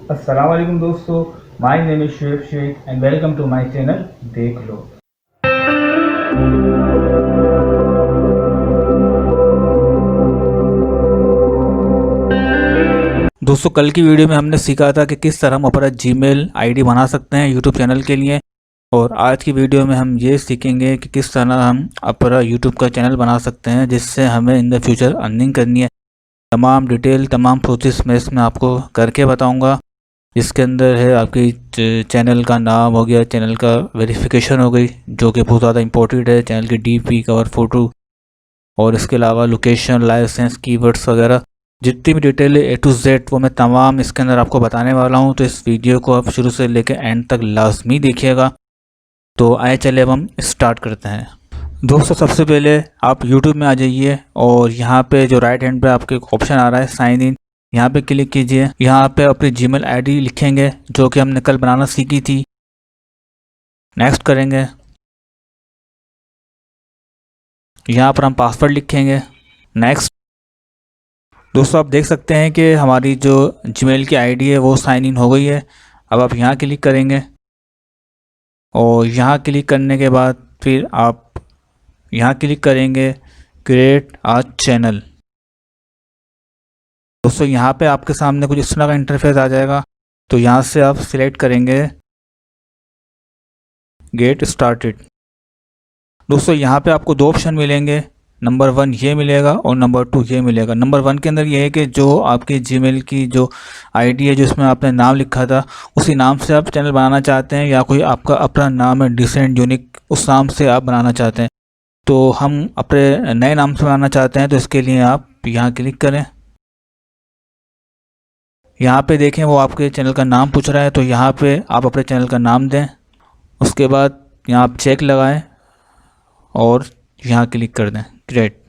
अस्सलाम वालेकुम दोस्तों, my name is Shoaib Sheikh and welcome to my channel देख लो। दोस्तों कल की वीडियो में हमने सीखा था कि किस तरह हम अपना जीमेल आईडी बना सकते हैं यूट्यूब चैनल के लिए। और आज की वीडियो में हम ये सीखेंगे कि किस तरह हम अपना यूट्यूब का चैनल बना सकते हैं जिससे हमें इन द फ्यूचर अर्निंग करनी है। तमाम डिटेल तमाम प्रोसेस मैं इसमें आपको करके बताऊंगा, जिसके अंदर है आपकी चैनल का नाम हो गया, चैनल का वेरिफिकेशन हो गई जो कि बहुत ज़्यादा इंपॉर्टेंट है, चैनल की डीपी कवर फ़ोटो, और इसके अलावा लोकेशन, लाइसेंस, कीवर्ड्स वगैरह जितनी भी डिटेल ए टू जेड वो मैं तमाम इसके अंदर आपको बताने वाला हूं। तो इस वीडियो को आप शुरू से लेकर एंड तक लाजमी देखिएगा। तो आए चले अब हम स्टार्ट करते हैं। दोस्तों सबसे पहले आप यूट्यूब में आ जाइए और यहाँ पे जो राइट हैंड पे आपके एक ऑप्शन आ रहा है साइन इन, यहाँ पे क्लिक कीजिए। यहाँ पे अपनी जीमेल आईडी लिखेंगे जो कि हमने कल बनाना सीखी थी। नेक्स्ट करेंगे, यहाँ पर हम पासवर्ड लिखेंगे। नेक्स्ट। दोस्तों आप देख सकते हैं कि हमारी जो जीमेल की आईडी है वो साइन इन हो गई है। अब आप यहाँ क्लिक करेंगे और यहाँ क्लिक करने के बाद फिर आप यहाँ क्लिक करेंगे क्रिएट अ चैनल। दोस्तों यहाँ पे आपके सामने कुछ इस तरह का इंटरफेस आ जाएगा। तो यहाँ से आप सिलेक्ट करेंगे गेट स्टार्टेड। दोस्तों यहाँ पे आपको दो ऑप्शन मिलेंगे, नंबर 1 ये मिलेगा और नंबर 2 ये मिलेगा। नंबर 1 के अंदर ये है कि जो आपकी जीमेल की जो आईडी है जिसमें आपने नाम लिखा था उसी नाम से आप चैनल बनाना चाहते हैं, या कोई आपका अपना नाम है डिसेंट यूनिक उस नाम से आप बनाना चाहते हैं। तो हम अपने नए नाम से बनाना चाहते हैं, तो इसके लिए आप यहाँ क्लिक करें। यहाँ पे देखें वो आपके चैनल का नाम पूछ रहा है, तो यहाँ पे आप अपने चैनल का नाम दें। उसके बाद यहाँ आप चेक लगाएं और यहाँ क्लिक कर दें क्रिएट।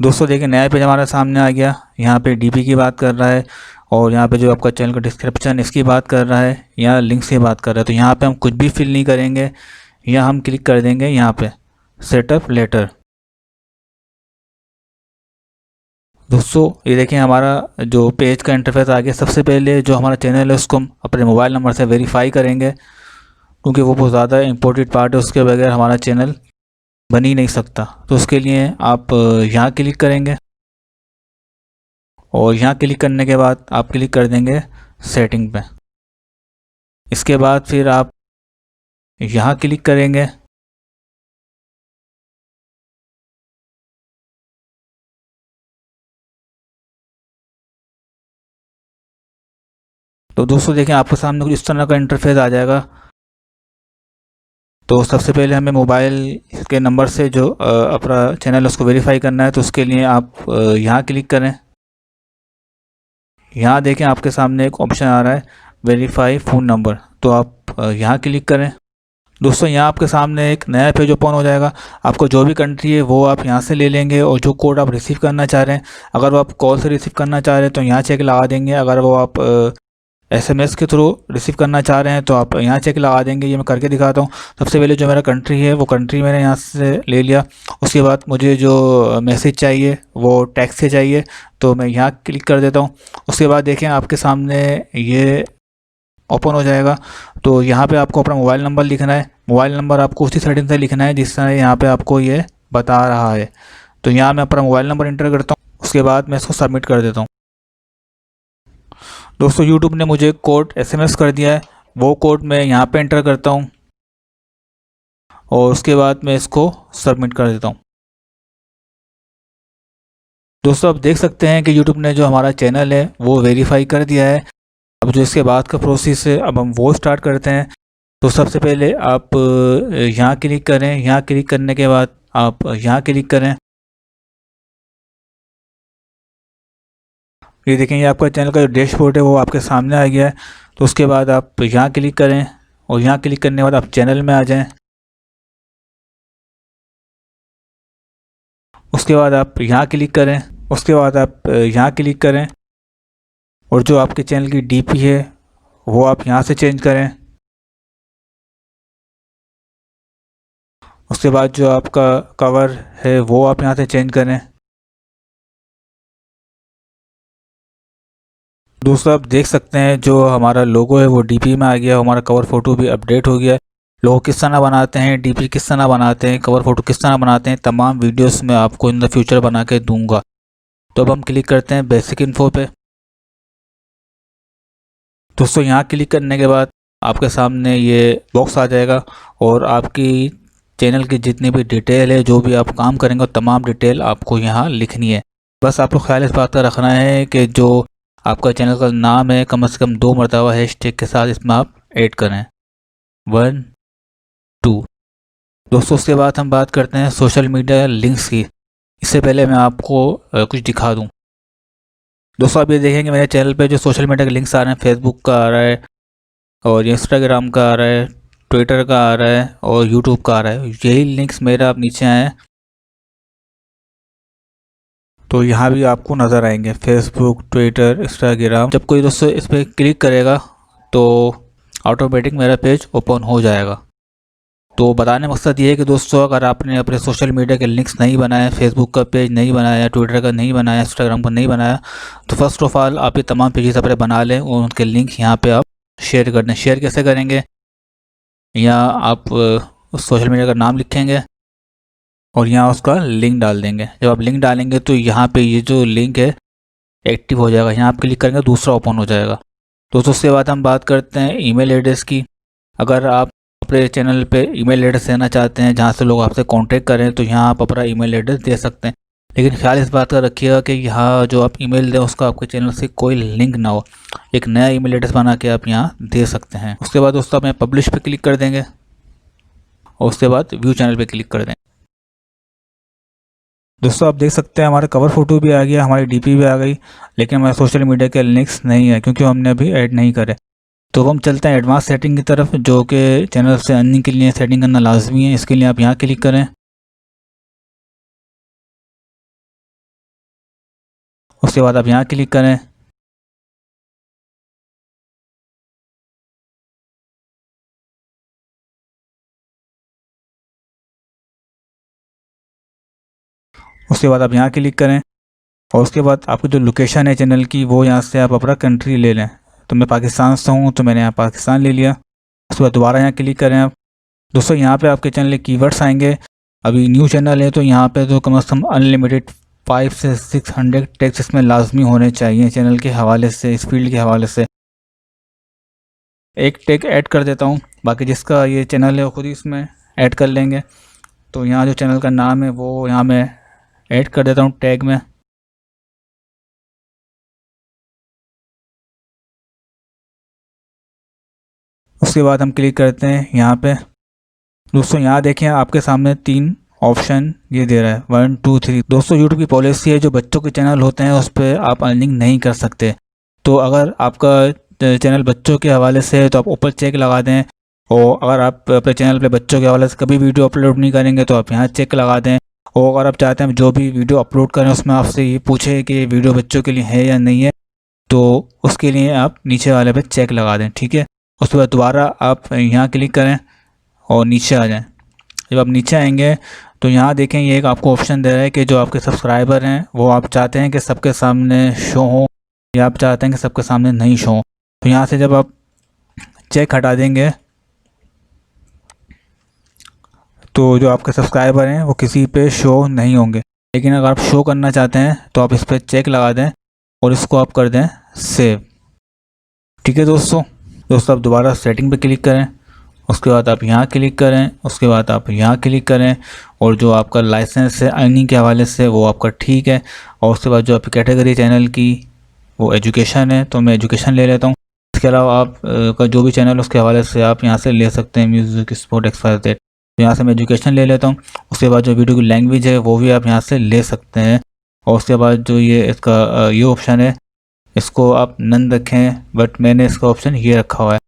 दोस्तों देखिए नया पेज हमारे सामने आ गया। यहाँ पे डीपी की बात कर रहा है और यहाँ पे जो आपका चैनल का डिस्क्रिप्शन इसकी बात कर रहा है, यहाँ लिंक्स की बात कर रहा है। तो यहाँ पे हम कुछ भी फिल नहीं करेंगे, यहाँ हम क्लिक कर देंगे यहाँ पे सेटअप लेटर। दोस्तों ये देखें हमारा जो पेज का इंटरफेस आ गया। सबसे पहले जो हमारा चैनल है उसको हम अपने मोबाइल नंबर से वेरीफाई करेंगे, क्योंकि वो बहुत ज़्यादा इंपॉर्टेंट पार्ट है, उसके बगैर हमारा चैनल बन ही नहीं सकता। तो उसके लिए आप यहाँ क्लिक करेंगे और यहाँ क्लिक करने के बाद आप क्लिक कर देंगे सेटिंग पे। इसके बाद फिर आप यहाँ क्लिक करेंगे। तो दोस्तों देखें आपके सामने कुछ इस तरह का इंटरफेस आ जाएगा। तो सबसे पहले हमें मोबाइल के नंबर से जो अपना चैनल उसको वेरीफाई करना है, तो उसके लिए आप यहाँ क्लिक करें। यहाँ देखें आपके सामने एक ऑप्शन आ रहा है वेरीफाई फ़ोन नंबर, तो आप यहाँ क्लिक करें। दोस्तों यहाँ आपके सामने एक नया पेज ओपन हो जाएगा। आपको जो भी कंट्री है वो आप यहाँ से ले लेंगे, और जो कोड आप रिसीव करना चाह रहे हैं, अगर वो आप कॉल से रिसीव करना चाह रहे हैं तो यहाँ चेक लगा देंगे। अगर वो आप एसएमएस के थ्रू रिसीव करना चाह रहे हैं तो आप यहाँ चेक लगा देंगे। ये मैं करके दिखाता हूँ। सबसे पहले जो मेरा कंट्री है वो कंट्री मैंने यहाँ से ले लिया। उसके बाद मुझे जो मैसेज चाहिए वो टेक्स्ट से चाहिए, तो मैं यहाँ क्लिक कर देता हूँ। उसके बाद देखें आपके सामने ये ओपन हो जाएगा। तो यहाँ पे आपको अपना मोबाइल नंबर लिखना है। मोबाइल नंबर आपको उसी सेटिंग से लिखना है जिस तरह यहाँ पे आपको ये बता रहा है। तो यहाँ मैं अपना मोबाइल नंबर इंटर करता हूँ, उसके बाद मैं इसको सबमिट कर देता हूँ। दोस्तों यूट्यूब ने मुझे कोड एसएमएस कर दिया है, वो कोड मैं यहाँ पे एंटर करता हूँ और उसके बाद मैं इसको सबमिट कर देता हूँ। दोस्तों आप देख सकते हैं कि यूट्यूब ने जो हमारा चैनल है वो वेरीफाई कर दिया है। अब जो इसके बाद का प्रोसेस है अब हम वो स्टार्ट करते हैं। तो सबसे पहले आप यहाँ क्लिक करें। यहाँ क्लिक करने के बाद आप यहाँ क्लिक करें। ये देखें ये आपका चैनल का जो डैशबोर्ड है वो आपके सामने आ गया है। तो उसके बाद आप यहाँ क्लिक करें और यहाँ क्लिक करने के बाद आप चैनल में आ जाएं। उसके बाद आप यहाँ क्लिक करें। उसके बाद आप यहाँ क्लिक करें और जो आपके चैनल की डीपी है वो आप यहाँ से चेंज करें। उसके बाद जो आपका कवर है वो आप यहाँ से चेंज करें। दोस्तों आप देख सकते हैं जो हमारा लोगो है वो डीपी में आ गया, हमारा कवर फ़ोटो भी अपडेट हो गया है। लोगो किस तरह बनाते हैं, डीपी किस तरह बनाते हैं, कवर फ़ोटो किस तरह बनाते हैं, तमाम वीडियोस मैं आपको इन द फ्यूचर बना के दूंगा। तो अब हम क्लिक करते हैं बेसिक इन्फो पे। दोस्तों यहाँ क्लिक करने के बाद आपके सामने ये बॉक्स आ जाएगा और आपकी चैनल की जितनी भी डिटेल है, जो भी आप काम करेंगे तमाम डिटेल आपको यहाँ लिखनी है। बस आपको ख्याल इस बात का रखना है कि जो आपका चैनल का नाम है कम से कम 2 मरतबा हैशटैग के साथ इसमें आप ऐड करें, 1 2। दोस्तों उसके बाद हम बात करते हैं सोशल मीडिया लिंक्स की। इससे पहले मैं आपको कुछ दिखा दूं। दोस्तों आप ये देखेंगे मेरे चैनल पे जो सोशल मीडिया के लिंक्स आ रहे हैं, फेसबुक का आ रहा है और इंस्टाग्राम का आ रहा है, ट्विटर का आ रहा है और यूट्यूब का आ रहा है। यही लिंक्स मेरा आप नीचे आए तो यहाँ भी आपको नज़र आएंगे, फेसबुक, ट्विटर, इंस्टाग्राम। जब कोई दोस्तों इस पर क्लिक करेगा तो ऑटोमेटिक मेरा पेज ओपन हो जाएगा। तो बताने मकसद ये है कि दोस्तों अगर आपने अपने सोशल मीडिया के लिंक्स नहीं बनाए, फेसबुक का पेज नहीं बनाया, ट्विटर का नहीं बनाया, इंस्टाग्राम का नहीं बनाया, तो फर्स्ट ऑफ ऑल आप ये तमाम पेजेस अपने बना लें और उनके लिंक यहाँ पे आप शेयर कर दें। शेयर कैसे करेंगे, यहाँ आप सोशल मीडिया का नाम लिखेंगे और यहाँ उसका लिंक डाल देंगे। जब आप लिंक डालेंगे तो यहाँ पे ये जो लिंक है एक्टिव हो जाएगा। यहाँ आप क्लिक करेंगे दूसरा ओपन हो जाएगा। दोस्तों उसके बाद हम बात करते हैं ईमेल एड्रेस की। अगर आप अपने चैनल पे ईमेल एड्रेस देना चाहते हैं जहाँ से लोग आपसे कांटेक्ट करें तो यहाँ आप अपना ईमेल एड्रेस दे सकते हैं, लेकिन ख्याल इस बात का रखिएगा कि यहाँ जो आप ईमेल दें उसका आपके चैनल से कोई लिंक ना हो। एक नया ईमेल एड्रेस बना के आप यहाँ दे सकते हैं। उसके बाद दोस्तों आप पब्लिश पे क्लिक कर देंगे और उसके बाद व्यू चैनल पे क्लिक कर देंगे। दोस्तों आप देख सकते हैं हमारा कवर फ़ोटो भी आ गया, हमारी डीपी भी आ गई, लेकिन हमारे सोशल मीडिया के लिंक्स नहीं है क्योंकि हमने अभी ऐड नहीं करे। तो हम चलते हैं एडवांस सेटिंग की तरफ, जो कि चैनल से अर्निंग के लिए सेटिंग करना लाजमी है। इसके लिए आप यहाँ क्लिक करें, उसके बाद आप यहाँ क्लिक करें, उसके बाद आप यहाँ क्लिक करें और उसके बाद आपकी जो लोकेशन है चैनल की वो यहाँ से आप अपना कंट्री ले लें। तो मैं पाकिस्तान से हूँ तो मैंने यहाँ पाकिस्तान ले लिया। उसके बाद दोबारा यहाँ क्लिक करें आप। दोस्तों यहाँ पे आपके चैनल के कीवर्ड्स आएंगे। अभी न्यू चैनल है तो यहाँ पे तो कम से कम अनलिमिटेड 5 से 600 टेक्स्ट इसमें लाजमी होने चाहिए चैनल के हवाले से, इस फील्ड के हवाले से। एक टैग ऐड कर देता हूँ, बाकी जिसका ये चैनल है वो खुद ही इसमें ऐड कर लेंगे। तो यहाँ जो चैनल का नाम है वो यहाँ मैं ऐड कर देता हूँ टैग में। उसके बाद हम क्लिक करते हैं यहाँ पे। दोस्तों यहाँ देखें आपके सामने 3 ऑप्शन ये दे रहा है, 1 2 3। दोस्तों यूट्यूब की पॉलिसी है जो बच्चों के चैनल होते हैं उस पर आप अर्निंग नहीं कर सकते। तो अगर आपका चैनल बच्चों के हवाले से है तो आप ऊपर चेक लगा दें, और अगर आप अपने चैनल पे बच्चों के हवाले से कभी वीडियो अपलोड नहीं करेंगे तो आप यहाँ चेक लगा दें। और अगर आप चाहते हैं जो भी वीडियो अपलोड करें उसमें आपसे ये पूछे कि वीडियो बच्चों के लिए है या नहीं है, तो उसके लिए आप नीचे वाले पे चेक लगा दें, ठीक है। उसके बाद दोबारा आप यहाँ क्लिक करें और नीचे आ जाएं। जब आप नीचे आएंगे तो यहाँ देखें ये एक आपको ऑप्शन दे रहा है कि जो आपके सब्सक्राइबर हैं वो आप चाहते हैं कि सबके सामने शो हो या आप चाहते हैं कि सबके सामने नहीं शो हो। तो यहाँ से जब आप चेक हटा देंगे तो जो आपके सब्सक्राइबर हैं वो किसी पे शो नहीं होंगे। लेकिन अगर आप शो करना चाहते हैं तो आप इस पर चेक लगा दें और इसको आप कर दें सेव, ठीक है दोस्तों। आप दोबारा सेटिंग पे क्लिक करें, उसके बाद आप यहाँ क्लिक करें, उसके बाद आप यहाँ क्लिक करें और जो आपका लाइसेंस है अर्निंग के हवाले से वो आपका ठीक है। और उसके बाद जो आपकी कैटेगरी चैनल की वो एजुकेशन है तो मैं एजुकेशन ले लेता हूँ। इसके अलावा आप का जो भी चैनल उसके हवाले से आप यहाँ से ले सकते हैं, म्यूज़िक, स्पोर्ट, XYZ। तो यहाँ से मैं एजुकेशन ले लेता हूँ। उसके बाद जो वीडियो की लैंग्वेज है वो भी आप यहाँ से ले सकते हैं। और उसके बाद जो ये इसका ये ऑप्शन है इसको आप नन रखें, बट मैंने इसका ऑप्शन ये रखा हुआ है।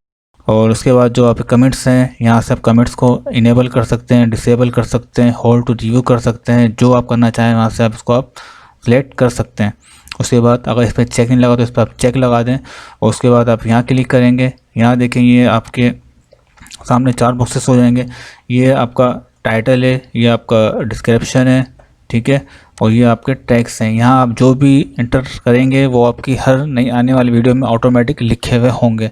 और उसके बाद जो आपके कमेंट्स हैं यहाँ से आप कमेंट्स को इनेबल कर सकते हैं, डिसेबल कर सकते हैं, होल्ड टू रिव्यू कर सकते हैं, जो आप करना चाहें वहाँ से आप इसको आप सिलेक्ट कर सकते हैं। उसके बाद अगर इस पर चेक नहीं लगा तो इस पर आप चेक लगा दें और उसके बाद आप यहाँ क्लिक करेंगे। यहाँ देखें ये आपके सामने 4 बॉक्सेस हो जाएंगे। ये आपका टाइटल है, ये आपका डिस्क्रिप्शन है, ठीक है। और ये आपके टैग्स हैं। यहाँ आप जो भी इंटर करेंगे वो आपकी हर नई आने वाली वीडियो में ऑटोमेटिक लिखे हुए होंगे।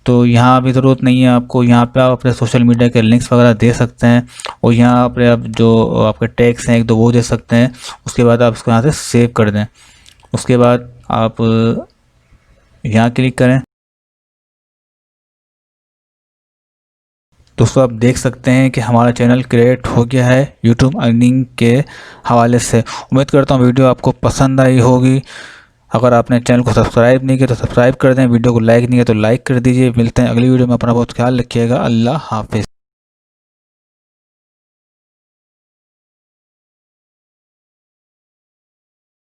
तो यहाँ भी ज़रूरत नहीं है आपको, यहाँ पे आप अपने सोशल मीडिया के लिंक्स वगैरह दे सकते हैं और यहाँ पे आप जो आपके टैग्स हैं 1-2 वो दे सकते हैं। उसके बाद आप इसको यहाँ से सेव कर दें। उसके बाद आप यहाँ क्लिक करें। दोस्तों आप देख सकते हैं कि हमारा चैनल क्रिएट हो गया है यूट्यूब अर्निंग के हवाले से। उम्मीद करता हूँ वीडियो आपको पसंद आई होगी। अगर आपने चैनल को सब्सक्राइब नहीं किया तो सब्सक्राइब कर दें, वीडियो को लाइक नहीं किया तो लाइक कर दीजिए। मिलते हैं अगली वीडियो में, अपना बहुत ख्याल रखिएगा। अल्लाह हाफिज़।